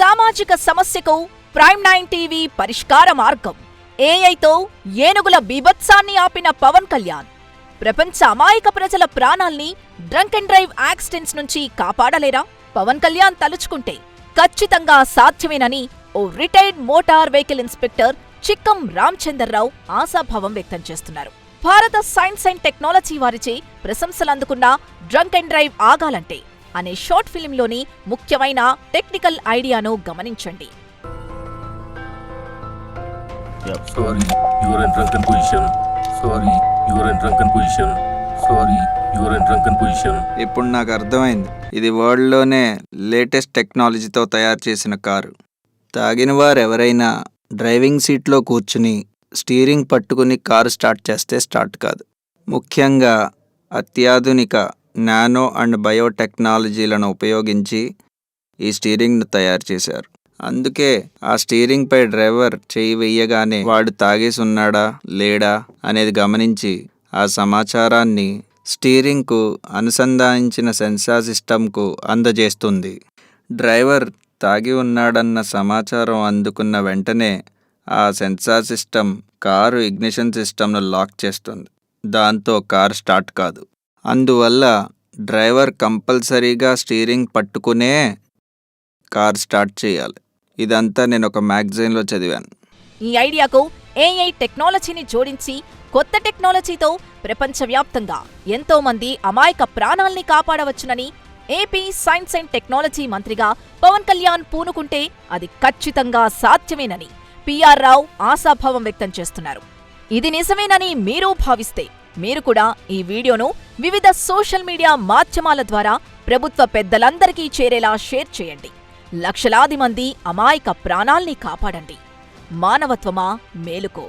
సామాజిక సమస్యకు prime 9 TV పరిష్కార మార్గం. ఏఐతో ఏనుగుల బీభత్సాన్ని ఆపిన పవన్ కళ్యాణ్. ప్రపంచ అమాయక ప్రజల ప్రాణాల్ని డ్రంక్ అండ్ డ్రైవ్ యాక్సిడెంట్స్ నుంచి కాపాడలేరా? పవన్ కళ్యాణ్ తలుచుకుంటే ఖచ్చితంగా సాధ్యమేనని ఓ retired motor vehicle inspector Chikkam Ramachandrarao ఆశాభావం వ్యక్తం చేస్తున్నారు. భారత సైన్స్ అండ్ టెక్నాలజీ వారిచే ప్రశంసలందుకున్న డ్రంక్ అండ్ డ్రైవ్ ఆగాలంటే అనే షార్ట్ ఫిల్మ్లోని ముఖ్యమైన టెక్నికల్ ఐడియాను గమనించండి. Sorry, you are in drunken position. Sorry, you are in drunken position. Sorry, you are in drunken position. ఇప్పుడు నాకు అర్థమైంది, ఇది వరల్డ్లోనే లేటెస్ట్ టెక్నాలజీతో తయారు చేసిన కారు. తాగిన వారు ఎవరైనా డ్రైవింగ్ సీట్లో కూర్చుని స్టీరింగ్ పట్టుకుని కారు స్టార్ట్ చేస్తే స్టార్ట్ కాదు. ముఖ్యంగా అత్యాధునిక నానో అండ్ బయోటెక్నాలజీలను ఉపయోగించి ఈ స్టీరింగ్ను తయారు చేశారు. అందుకే ఆ స్టీరింగ్ పై డ్రైవర్ చేయి వెయ్యగానే వాడు తాగేసి ఉన్నాడా లేడా అనేది గమనించి ఆ సమాచారాన్ని స్టీరింగ్కు అనుసంధానించిన సెన్సార్ సిస్టమ్కు అందజేస్తుంది. డ్రైవర్ తాగి ఉన్నాడన్న సమాచారం అందుకున్న వెంటనే ఆ సెన్సార్ సిస్టమ్ కారు ఇగ్నిషన్ సిస్టమ్ను లాక్ చేస్తుంది. దాంతో కారు స్టార్ట్ కాదు. అందువల్ల డ్రైవర్ కంపల్సరీగా స్టీరింగ్ పట్టుకునే కార్ స్టార్ట్ చేయాలి. ఇదంతా నేను ఒక మ్యాగజైన్లో చదివాను. ఈ ఐడియాకు ఏఐ టెక్నాలజీని జోడించి కొత్త టెక్నాలజీతో ప్రపంచవ్యాప్తంగా ఎంతో మంది అమాయక ప్రాణాల్ని కాపాడవచ్చునని ఏపీ సైన్స్ అండ్ టెక్నాలజీ మంత్రిగా పవన్ కళ్యాణ్ పూనుకుంటే అది ఖచ్చితంగా సాధ్యమేనని పిఆర్ రావు ఆశాభావం వ్యక్తం చేస్తున్నారు. ఇది నిజమేనని మీరు భావిస్తే మీరు కూడా ఈ వీడియోను వివిధ సోషల్ మీడియా మాధ్యమాల ద్వారా ప్రభుత్వ పెద్దలందరికీ చేరేలా షేర్ చేయండి. లక్షలాది మంది అమాయక ప్రాణాల్ని కాపాడండి. మానవత్వమా మేలుకో.